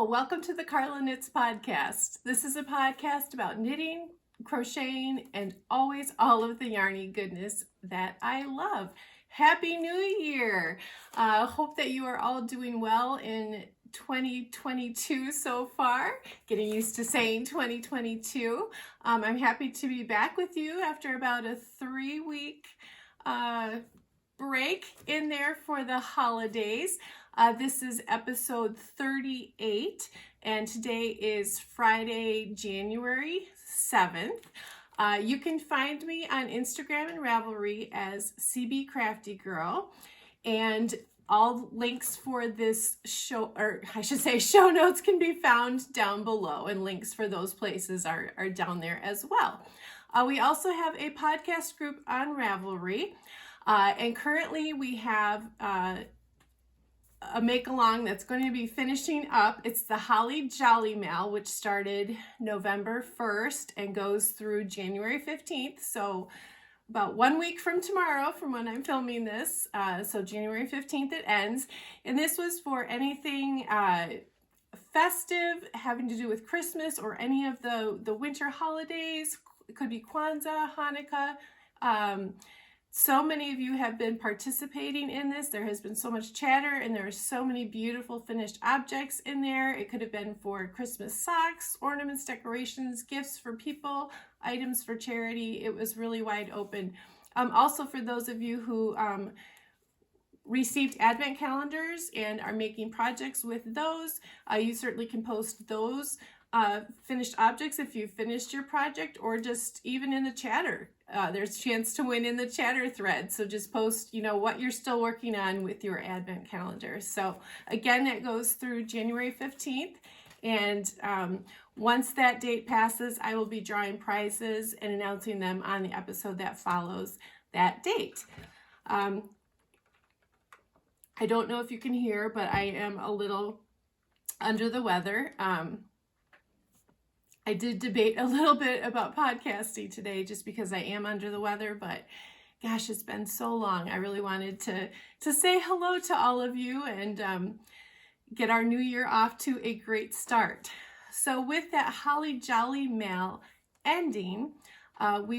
Hello, welcome to the Carla Knits podcast. This is a podcast about knitting, crocheting, and always all of the yarny goodness that I love. Happy New Year! Hope that you are all doing well in 2022 so far. Getting used to saying 2022. I'm happy to be back with you after about a 3-week break in there for the holidays. This is episode 38, and today is Friday, January 7th. You can find me on Instagram and Ravelry as cbcraftygirl, and all links for this show, or I should say show notes, can be found down below, and links for those places are down there as well. We also have a podcast group on Ravelry, and currently we have a make-along that's going to be finishing up. It's the HollyJollyMAL, which started November 1st and goes through January 15th. So about 1 week from tomorrow, from when I'm filming this. So January 15th it ends. And this was for anything festive, having to do with Christmas or any of the winter holidays. It could be Kwanzaa, Hanukkah. So many of you have been participating in this. There has been so much chatter, and there are so many beautiful finished objects in there. It could have been for Christmas socks, ornaments, decorations, gifts for people, items for charity. It was really wide open. Also, for those of you who received advent calendars and are making projects with those, you certainly can post those finished objects if you finished your project, or just even in the chatter. There's a chance to win in the chatter thread. So just post, what you're still working on with your advent calendar. So again, that goes through January 15th. And once that date passes, I will be drawing prizes and announcing them on the episode that follows that date. I don't know if you can hear, but I am a little under the weather. I did debate a little bit about podcasting today just because I am under the weather, but gosh, it's been so long. I really wanted to say hello to all of you and get our new year off to a great start. So with that HollyJollyMAL ending, we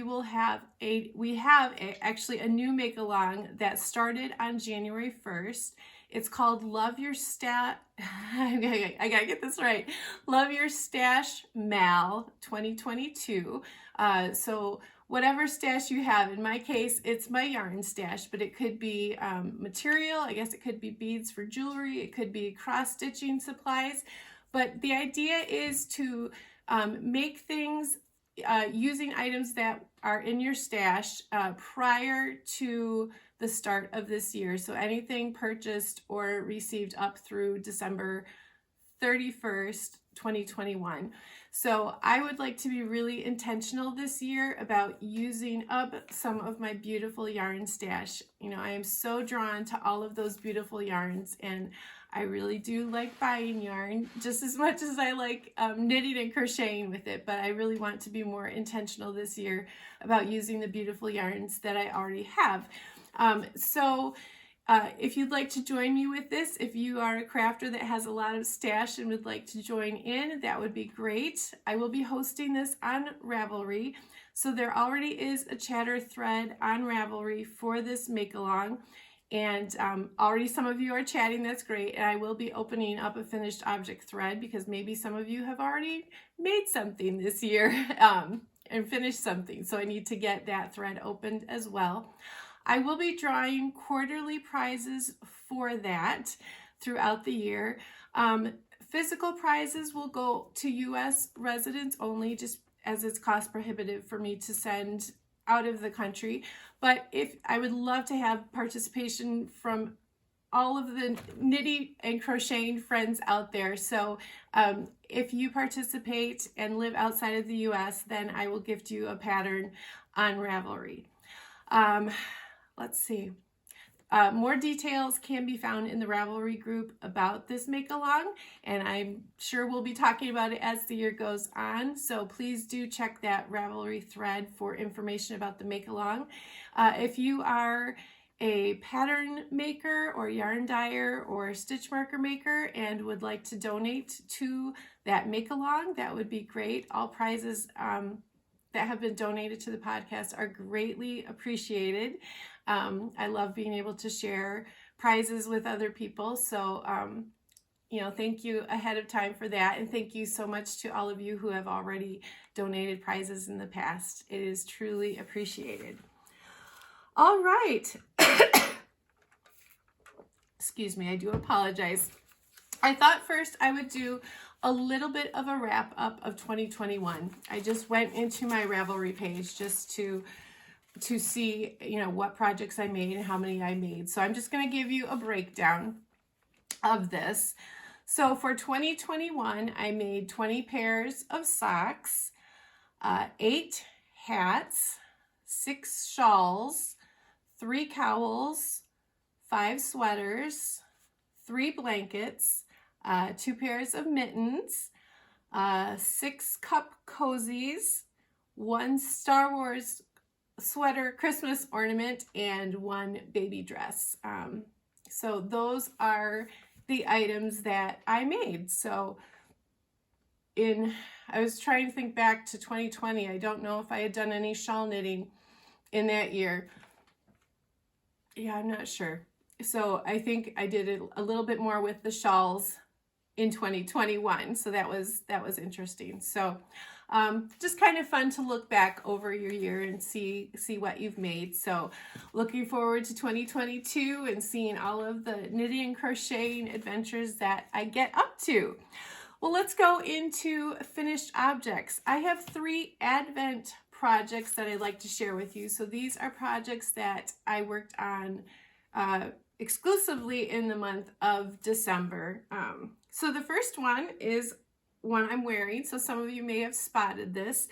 have actually a new make-along that started on January 1st. It's called Love Your Stash. I gotta get this right. Love Your Stash Mal 2022. So whatever stash you have. In my case, it's my yarn stash, but it could be material. I guess it could be beads for jewelry. It could be cross-stitching supplies. But the idea is to make things using items that are in your stash prior to the start of this year. So anything purchased or received up through December 31st, 2021. So I would like to be really intentional this year about using up some of my beautiful yarn stash. I am so drawn to all of those beautiful yarns, and I really do like buying yarn just as much as I like knitting and crocheting with it, but I really want to be more intentional this year about using the beautiful yarns that I already have. If you'd like to join me with this, if you are a crafter that has a lot of stash and would like to join in, that would be great. I will be hosting this on Ravelry. So there already is a chatter thread on Ravelry for this make-along. And already some of you are chatting, that's great. And I will be opening up a finished object thread because maybe some of you have already made something this year and finished something. So I need to get that thread opened as well. I will be drawing quarterly prizes for that throughout the year. Physical prizes will go to U.S. residents only, just as it's cost prohibitive for me to send out of the country. But if I would love to have participation from all of the knitting and crocheting friends out there. So if you participate and live outside of the U.S., then I will gift you a pattern on Ravelry. Let's see. More details can be found in the Ravelry group about this make-along, and I'm sure we'll be talking about it as the year goes on. So please do check that Ravelry thread for information about the make-along. If you are a pattern maker or yarn dyer or stitch marker maker and would like to donate to that make along, that would be great. All prizes that have been donated to the podcast are greatly appreciated. I love being able to share prizes with other people. So, you know, thank you ahead of time for that. And thank you so much to all of you who have already donated prizes in the past. It is truly appreciated. All right. Excuse me, I do apologize. I thought first I would do a little bit of a wrap up of 2021. I just went into my Ravelry page just to see, you know, what projects I made and how many I made. So I'm just going to give you a breakdown of this. So for 2021, I made 20 pairs of socks, 8 hats, 6 shawls, 3 cowls, 5 sweaters, 3 blankets, 2 pairs of mittens, 6 cup cozies, 1 Star Wars sweater Christmas ornament, and 1 baby dress. So those are the items that I made. So I was trying to think back to 2020. I don't know if I had done any shawl knitting in that year. Yeah, I'm not sure. So I think I did it a little bit more with the shawls in 2021. So that was interesting. So just kind of fun to look back over your year and see what you've made. So looking forward to 2022 and seeing all of the knitting and crocheting adventures that I get up to. Well, let's go into finished objects. I have 3 Advent projects that I'd like to share with you. So these are projects that I worked on exclusively in the month of December. So the first one is one I'm wearing. So some of you may have spotted this.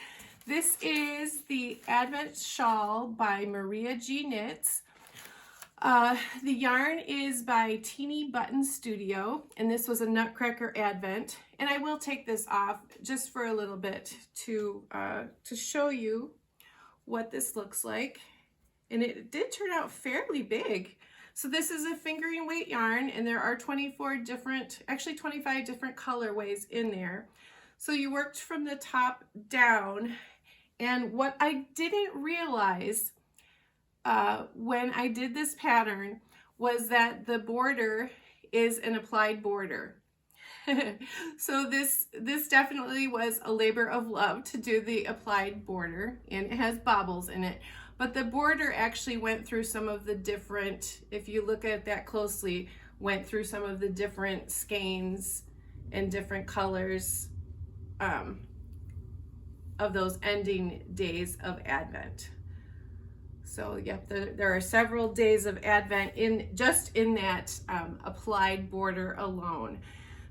This is the Advent Shawl by Maria G. Knits. The yarn is by Teeny Button Studio, and this was a Nutcracker Advent. And I will take this off just for a little bit to show you what this looks like. And it did turn out fairly big. So this is a fingering weight yarn, and there are 25 different colorways in there. So you worked from the top down. And what I didn't realize when I did this pattern was that the border is an applied border. So this definitely was a labor of love to do the applied border, and it has bobbles in it. But the border actually went through some of the different, if you look at that closely, went through some of the different skeins and different colors of those ending days of Advent. So yep, there are several days of Advent just in that applied border alone.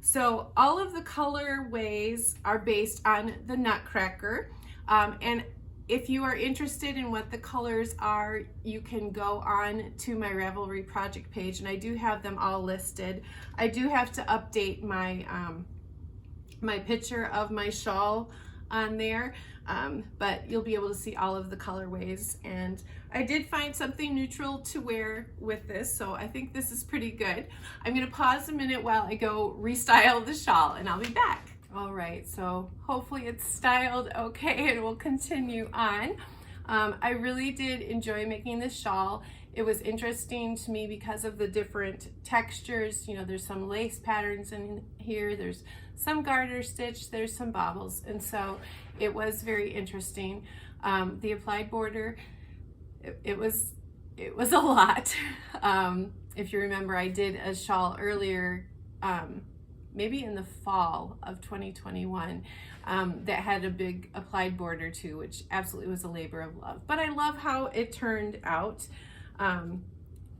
So all of the colorways are based on the Nutcracker, and if you are interested in what the colors are, you can go on to my Ravelry project page, and I do have them all listed. I do have to update my my picture of my shawl on there, but you'll be able to see all of the colorways. And I did find something neutral to wear with this, so I think this is pretty good. I'm going to pause a minute while I go restyle the shawl, and I'll be back. All right, so hopefully it's styled okay, and we'll continue on. I really did enjoy making this shawl. It was interesting to me because of the different textures. You know, there's some lace patterns in here, there's some garter stitch, there's some bobbles, and so it was very interesting. The applied border, it was a lot. If you remember, I did a shawl earlier, maybe in the fall of 2021, that had a big applied border too, which absolutely was a labor of love. But I love how it turned out, and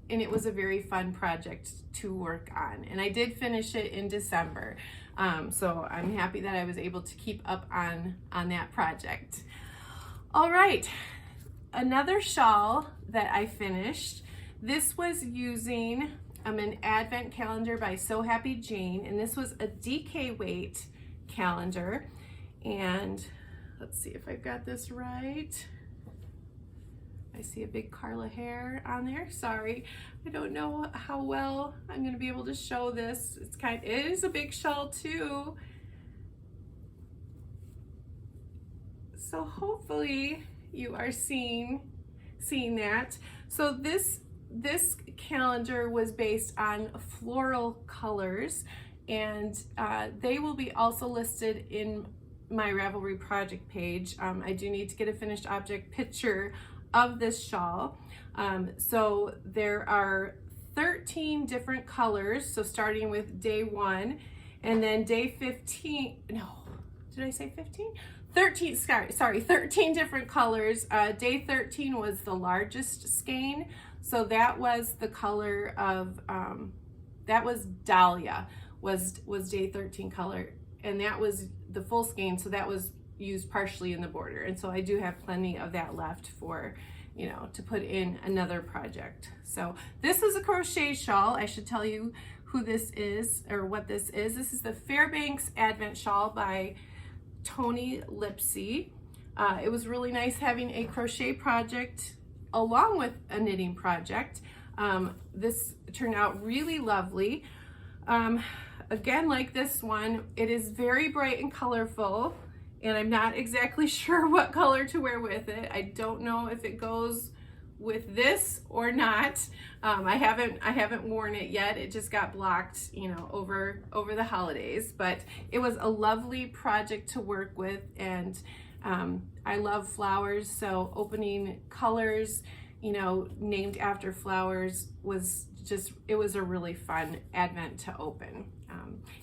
it was a very fun project to work on. And I did finish it in December, so I'm happy that I was able to keep up on that project. All right, another shawl that I finished. This was using an advent calendar by So Happy Jane, and this was a DK weight calendar. And let's see if I've got this right. I I see a big Carla hair on there. Sorry, I don't know how well I'm going to be able to show this. It is a big shawl too. So hopefully you are seeing that. So this calendar was based on floral colors, and they will be also listed in my Ravelry project page. I do need to get a finished object picture of this shawl. So there are 13 different colors, so starting with day 1, and then day 15, no, did I say 15? 13, sorry, 13 different colors. Day 13 was the largest skein, so that was the color of, that was Dahlia, was day 13 color, and that was the full skein, so that was used partially in the border, and so I do have plenty of that left for, you know, to put in another project. So this is a crochet shawl. I should tell you who this is, or what this is. This is the Fairbanks Advent Shawl by Toni Lipsey. It was really nice having a crochet project along with a knitting project. This turned out really lovely. Again, like this one, it is very bright and colorful, and I'm not exactly sure what color to wear with it. I don't know if it goes with this or not. I haven't worn it yet. It just got blocked, you know, over the holidays, but it was a lovely project to work with, and I love flowers, so opening colors, you know, named after flowers was just, it was a really fun Advent to open.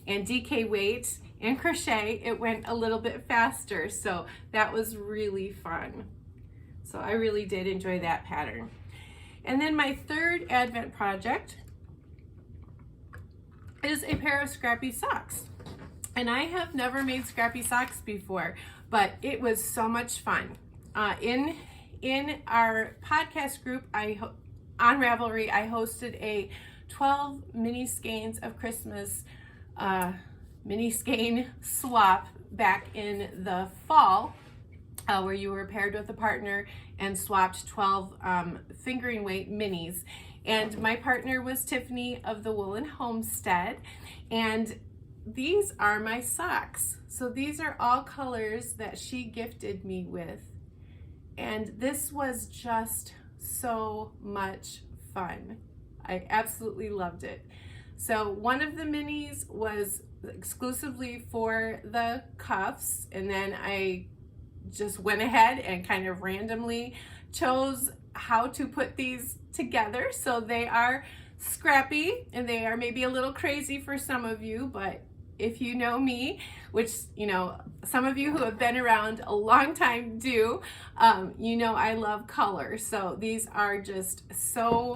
And DK weight and crochet, it went a little bit faster, so that was really fun. So I really did enjoy that pattern. And then my third Advent project is a pair of scrappy socks. And I have never made scrappy socks before, but it was so much fun. In our podcast group on Ravelry, I hosted a 12 mini skeins of Christmas mini skein swap back in the fall, where you were paired with a partner and swapped 12 fingering weight minis. And my partner was Tiffany of the Woolen Homestead, and these are my socks. So these are all colors that she gifted me with, and this was just so much fun. I absolutely loved it. So one of the minis was exclusively for the cuffs, and then I just went ahead and kind of randomly chose how to put these together. So they are scrappy, and they are maybe a little crazy for some of you, but if you know me, which, you know, some of you who have been around a long time do, you know I love color. So these are just so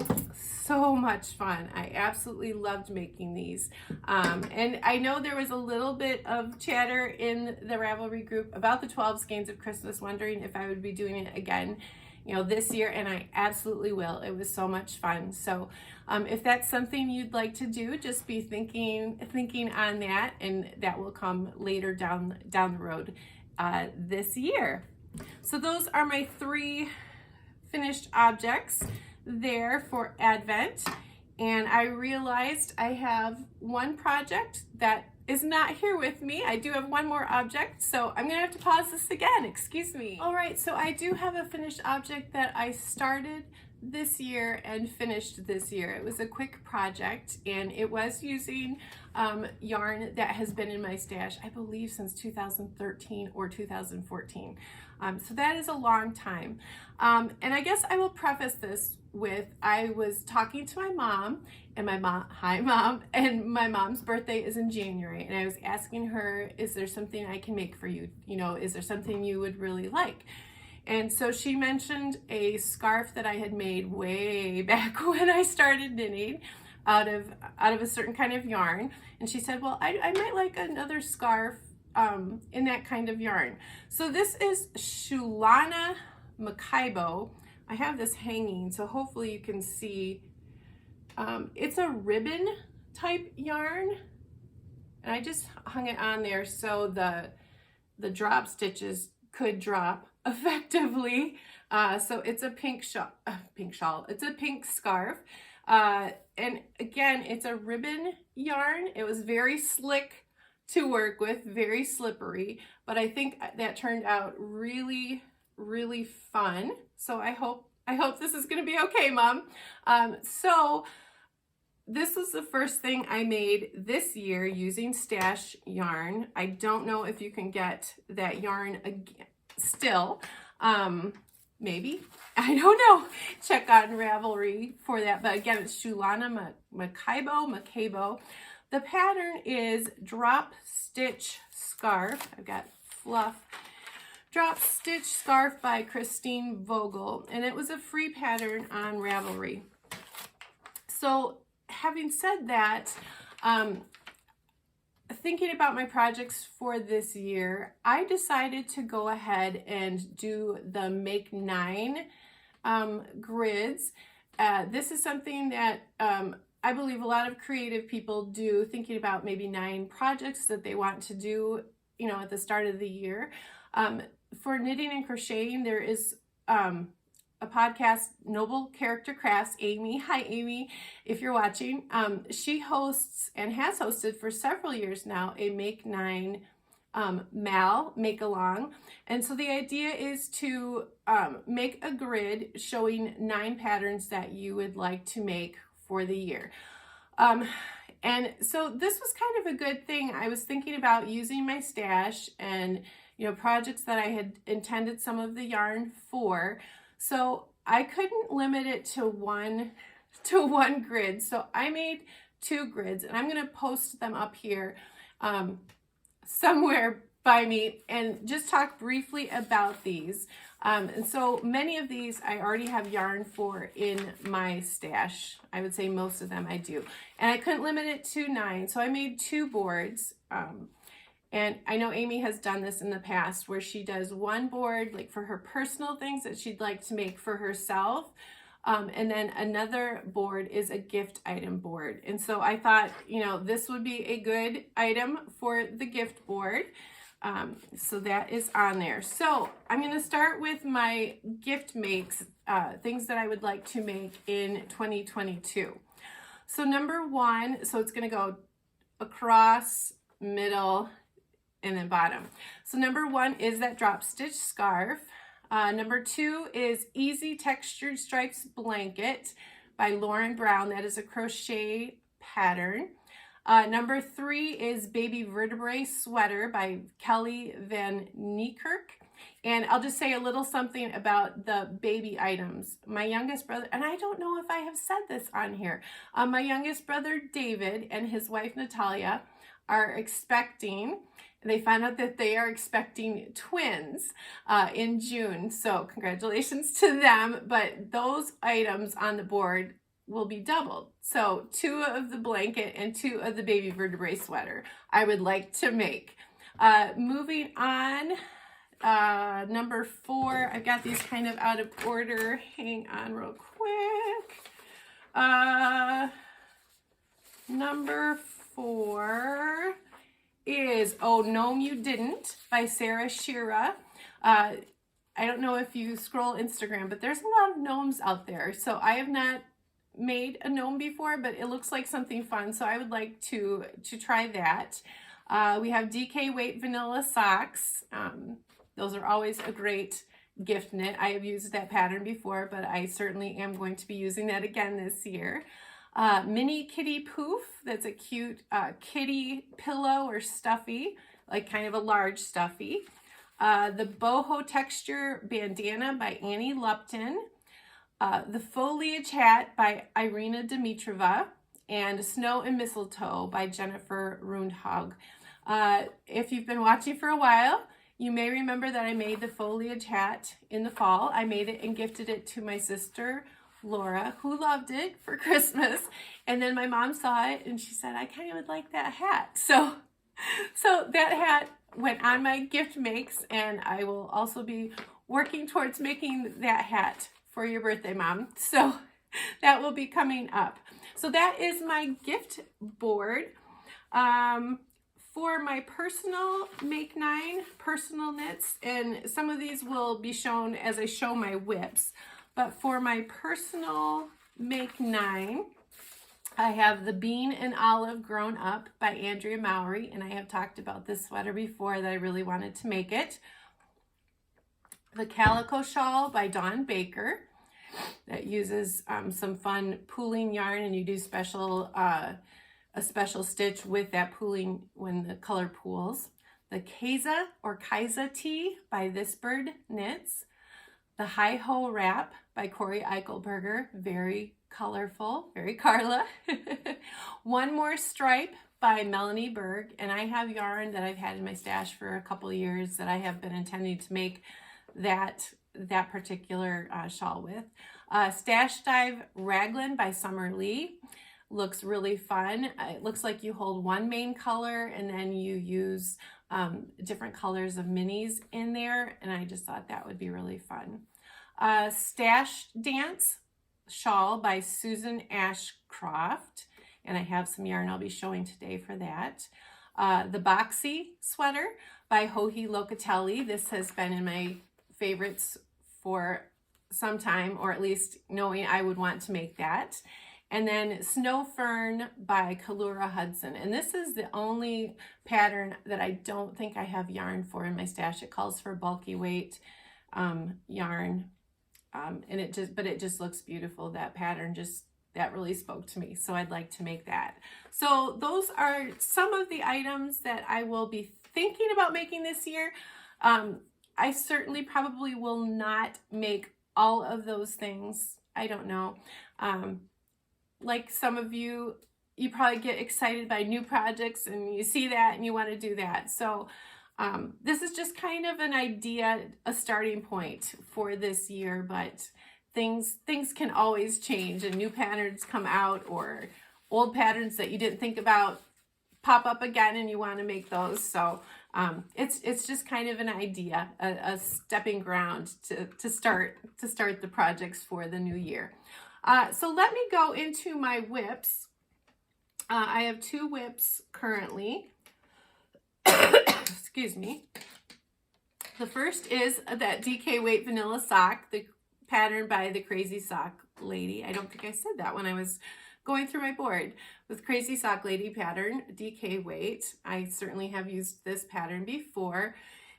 much fun. I absolutely loved making these. And I know there was a little bit of chatter in the Ravelry group about the 12 skeins of Christmas, wondering if I would be doing it again, you know, this year, and I absolutely will. It was so much fun. So if that's something you'd like to do, just be thinking on that, and that will come later down the road this year. So those are my 3 finished objects there for Advent, and I realized I have one project that is not here with me. I do have one more object, so I'm gonna have to pause this again, excuse me. All right, so I do have a finished object that I started this year and finished this year. It was a quick project, and it was using yarn that has been in my stash, I believe, since 2013 or 2014. So that is a long time. And I guess I will preface this with, I was talking to my mom, and hi mom, and my mom's birthday is in January, and I was asking her, is there something I can make for you? You know, is there something you would really like? And so she mentioned a scarf that I had made way back when I started knitting out of a certain kind of yarn. And she said, well, I might like another scarf in that kind of yarn. So this is Shulana Makaibo. I have this hanging, so hopefully you can see. It's a ribbon type yarn, and I just hung it on there so the drop stitches could drop effectively. So it's a pink shawl. It's a pink scarf. And again, it's a ribbon yarn. It was very slick to work with, very slippery, but I think that turned out really, really fun. So I hope this is going to be okay, Mom. So this was the first thing I made this year using stash yarn. I don't know if you can get that yarn again still. Maybe, I don't know. Check on Ravelry for that. But again, it's Shulana Macabo. The pattern is Drop Stitch Scarf. I've got fluff. Drop Stitch Scarf by Christine Vogel. And it was a free pattern on Ravelry. So having said that, thinking about my projects for this year, I decided to go ahead and do the Make 9 grids. This is something that I believe a lot of creative people do, thinking about maybe 9 projects that they want to do, you know, at the start of the year. For knitting and crocheting, there is a podcast, Noble Character Crafts, Amy. Hi, Amy, if you're watching. She hosts and has hosted for several years now a Make 9 MAL, make along. And so the idea is to make a grid showing 9 patterns that you would like to make for the year. And so this was kind of a good thing. I was thinking about using my stash and, you know, projects that I had intended some of the yarn for. So I couldn't limit it to one grid. So I made 2 grids, and I'm going to post them up here somewhere by me and just talk briefly about these. And so many of these I already have yarn for in my stash. I would say most of them I do. And I couldn't limit it to 9. So I made 2 boards. And I know Amy has done this in the past where she does one board like for her personal things that she'd like to make for herself. And then another board is a gift item board. And so I thought, you know, this would be a good item for the gift board. So that is on there. So I'm going to start with my gift makes, things that I would like to make in 2022. So number 1, so it's going to go across, middle, and then bottom. So number 1 is that drop stitch scarf. Number 2 is Easy Textured Stripes Blanket by Lauren Brown. That is a crochet pattern. Number 3 is Baby Vertebrae Sweater by Kelly Van Niekerk. And I'll just say a little something about the baby items. My youngest brother, and I don't know if I have said this on here, my youngest brother David and his wife Natalia are expecting. They found out that they are expecting twins in June. So congratulations to them. But those items on the board will be doubled. So 2 of the blanket and 2 of the baby vertebrae sweater I would like to make. Moving on, number 4, I've got these kind of out of order. Hang on real quick. Number 4 is Oh Gnome You Didn't by Sarah Shira. I don't know if you scroll Instagram, but there's a lot of gnomes out there. So I have not made a gnome before, but it looks like something fun. So I would like to try that. We have DK Weight Vanilla Socks. Those are always a great gift knit. I have used that pattern before, but I certainly am going to be using that again this year. Mini Kitty Poof, that's a cute kitty pillow or stuffy, like kind of a large stuffy. The Boho Texture Bandana by Annie Lupton. The Foliage Hat by Irina Dimitrova. And Snow and Mistletoe by Jennifer Rundhag. If you've been watching for a while, you may remember that I made the foliage hat in the fall. I made it and gifted it to my sister Laura, who loved it for Christmas. And then my mom saw it and she said, I kind of would like that hat. So that hat went on my gift makes, and I will also be working towards making that hat for your birthday, Mom. So that will be coming up. So that is my gift board. For my personal Make 9 personal knits, and some of these will be shown as I show my whips, but for my personal Make 9, I have the Bean and Olive Grown Up by Andrea Mowry, and I have talked about this sweater before that I really wanted to make it. The Calico Shawl by Dawn Baker that uses some fun pooling yarn, and you do a special stitch with that pooling when the color pools. The Kaiza or Kaiza Tee by This Bird Knits. The Hi Ho Wrap by Corey Eichelberger, very colorful, very Carla. One More Stripe by Melanie Berg, and I have yarn that I've had in my stash for a couple of years that I have been intending to make that particular shawl with. Stash Dive Raglan by Summer Lee. Looks really fun. It looks like you hold one main color and then you use different colors of minis in there, and I just thought that would be really fun. Stash Dance Shawl by Susan Ashcroft, and I have some yarn I'll be showing today for that. The Boxy Sweater by Joji Locatelli. This has been in my favorites for some time, or at least knowing I would want to make that. And then Snow Fern by Kalura Hudson. And this is the only pattern that I don't think I have yarn for in my stash. It calls for bulky weight yarn. And it just looks beautiful. That pattern that really spoke to me. So I'd like to make that. So those are some of the items that I will be thinking about making this year. I certainly probably will not make all of those things. I don't know. Like some of you probably get excited by new projects and you see that and you want to do that. So this is just kind of an idea, a starting point for this year, but things can always change and new patterns come out, or old patterns that you didn't think about pop up again and you want to make those. So it's just kind of an idea, a stepping ground to start the projects for the new year. So let me go into my whips. I have 2 whips currently. Excuse me. The first is that DK Weight Vanilla Sock, the pattern by the Crazy Sock Lady. I don't think I said that when I was going through my board. With Crazy Sock Lady pattern, DK Weight. I certainly have used this pattern before.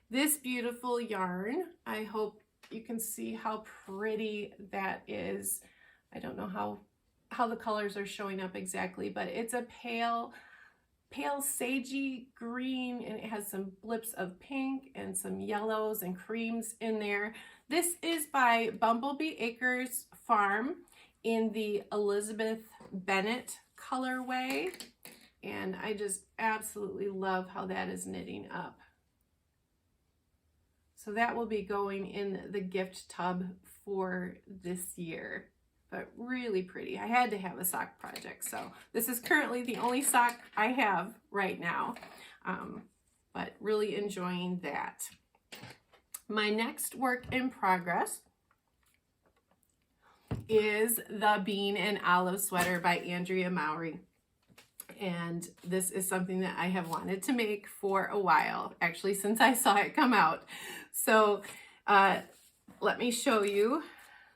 This beautiful yarn, I hope you can see how pretty that is. I don't know how the colors are showing up exactly, but it's a pale sagey green, and it has some blips of pink and some yellows and creams in there. This is by Bumblebee Acres Farm in the Elizabeth Bennett colorway, and I just absolutely love how that is knitting up. So that will be going in the gift tub for this year. But really pretty. I had to have a sock project, so this is currently the only sock I have right now, but really enjoying that. My next work in progress is the Bean and Olive Sweater by Andrea Mowry, and this is something that I have wanted to make for a while, actually since I saw it come out. So let me show you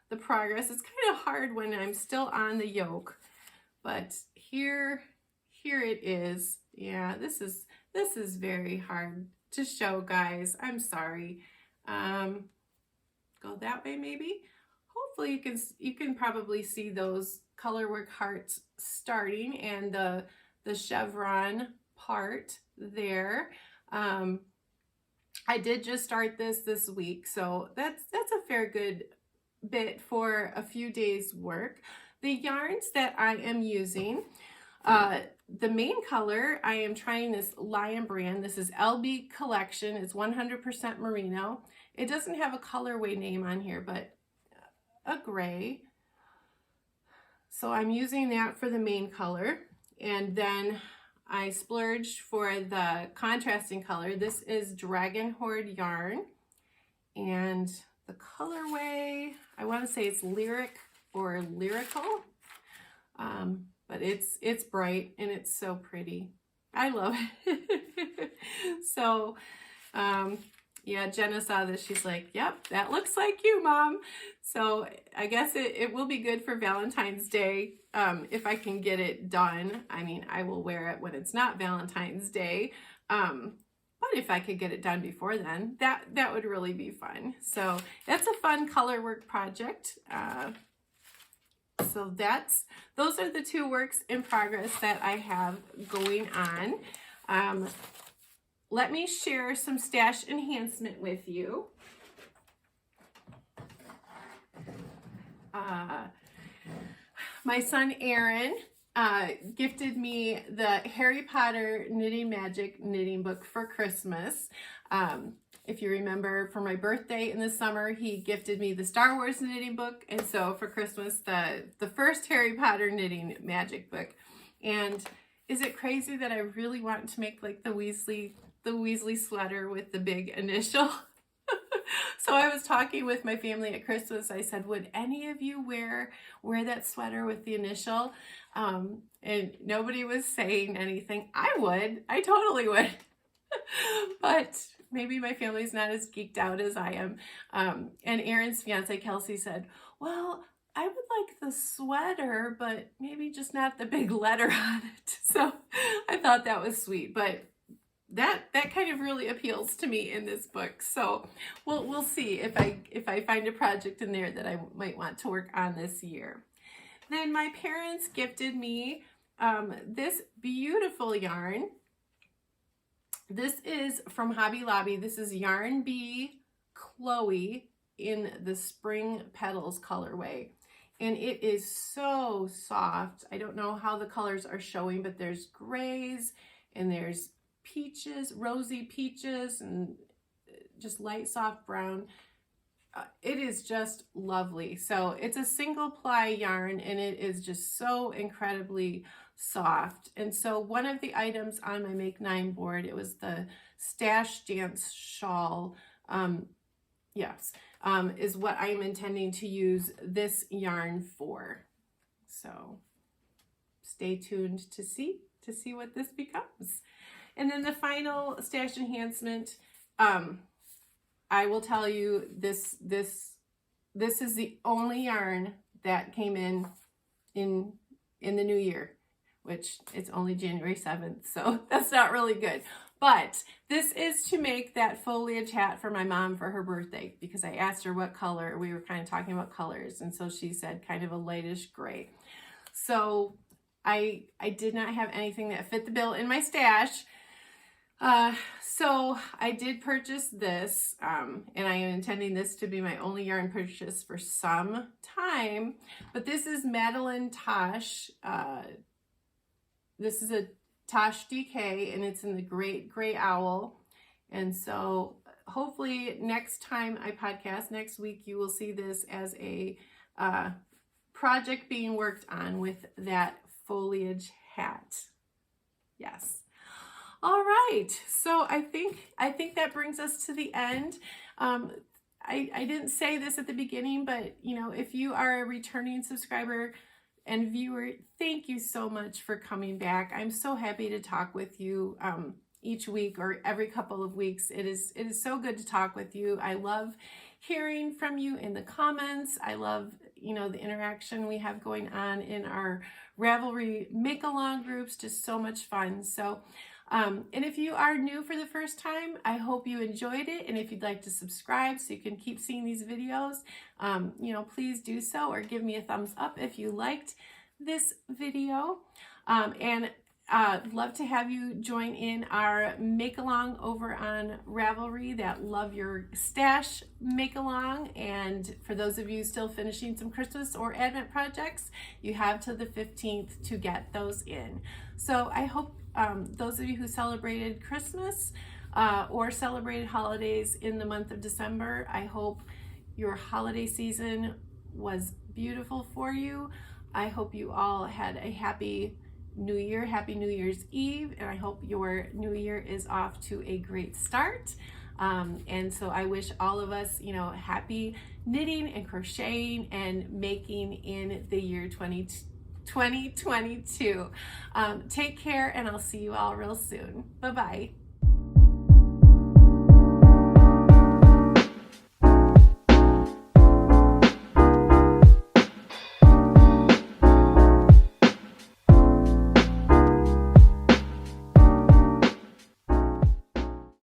the progress. It's kind of hard when I'm still on the yoke, but here it is. Yeah, this is very hard to show, guys. I'm sorry. Go that way maybe. Hopefully you can probably see those colorwork hearts starting and the chevron part there. I did just start this week, so that's a fair good bit for a few days work. The yarns that I am using, the main color, I am trying this Lion brand. This is LB Collection. It's 100% merino. It doesn't have a colorway name on here, but a gray. So I'm using that for the main color, and then I splurged for the contrasting color. This is Dragon Horde yarn, and the colorway, I want to say it's Lyric or Lyrical, but it's bright and it's so pretty. I love it. So, yeah, Jenna saw this. She's like, yep, that looks like you, Mom. So I guess it will be good for Valentine's Day if I can get it done. I mean, I will wear it when it's not Valentine's Day. But if I could get it done before then, that would really be fun. So that's a fun color work project. So those are the 2 works in progress that I have going on. Let me share some stash enhancement with you. My son Aaron gifted me the Harry Potter Knitting Magic knitting book for Christmas. If you remember, for my birthday in the summer, he gifted me the Star Wars knitting book, and so for Christmas, the first Harry Potter knitting magic book. And is it crazy that I really want to make like the Weasley sweater with the big initial? So I was talking with my family at Christmas. I said, would any of you wear that sweater with the initial? And nobody was saying anything. I would. I totally would. But maybe my family's not as geeked out as I am. And Aaron's fiance, Kelsey, said, well, I would like the sweater, but maybe just not the big letter on it. So I thought that was sweet. But that kind of really appeals to me in this book. So we'll see if I find a project in there that I might want to work on this year. Then my parents gifted me this beautiful yarn. This is from Hobby Lobby. This is Yarn Bee Chloe in the Spring Petals colorway. And it is so soft. I don't know how the colors are showing, but there's grays and there's peaches, rosy peaches, and just light soft brown. It is just lovely. So it's a single ply yarn and it is just so incredibly soft. And so one of the items on my Make 9 board, it was the Stash Dance Shawl. Is what I'm intending to use this yarn for. So stay tuned to see what this becomes. And then the final stash enhancement, I will tell you this is the only yarn that came in the new year, which it's only January 7th, so that's not really good. But this is to make that foliage hat for my mom for her birthday, because I asked her what color. We were kind of talking about colors, and so she said kind of a lightish gray. So I did not have anything that fit the bill in my stash. So I did purchase this, and I am intending this to be my only yarn purchase for some time, but this is Madeline Tosh. This is a Tosh DK, and it's in the Great Gray Owl. And so hopefully next time I podcast next week, you will see this as a project being worked on with that foliage hat. Yes. All right, so I think that brings us to the end. I didn't say this at the beginning, but you know, if you are a returning subscriber and viewer, thank you so much for coming back. I'm so happy to talk with you each week or every couple of weeks. It is so good to talk with you. I love hearing from you in the comments. I love, you know, the interaction we have going on in our Ravelry make-along groups. Just so much fun. So and if you are new for the first time, I hope you enjoyed it. And if you'd like to subscribe so you can keep seeing these videos, you know, please do so, or give me a thumbs up if you liked this video. And I'd love to have you join in our make-along over on Ravelry, that Love Your Stash make-along. And for those of you still finishing some Christmas or Advent projects, you have till the 15th to get those in. So I hope those of you who celebrated Christmas or celebrated holidays in the month of December, I hope your holiday season was beautiful for you. I hope you all had a happy New Year, happy New Year's Eve, and I hope your new year is off to a great start. And so I wish all of us, you know, happy knitting and crocheting and making in the year 2022. Take care, and I'll see you all real soon. Bye-bye.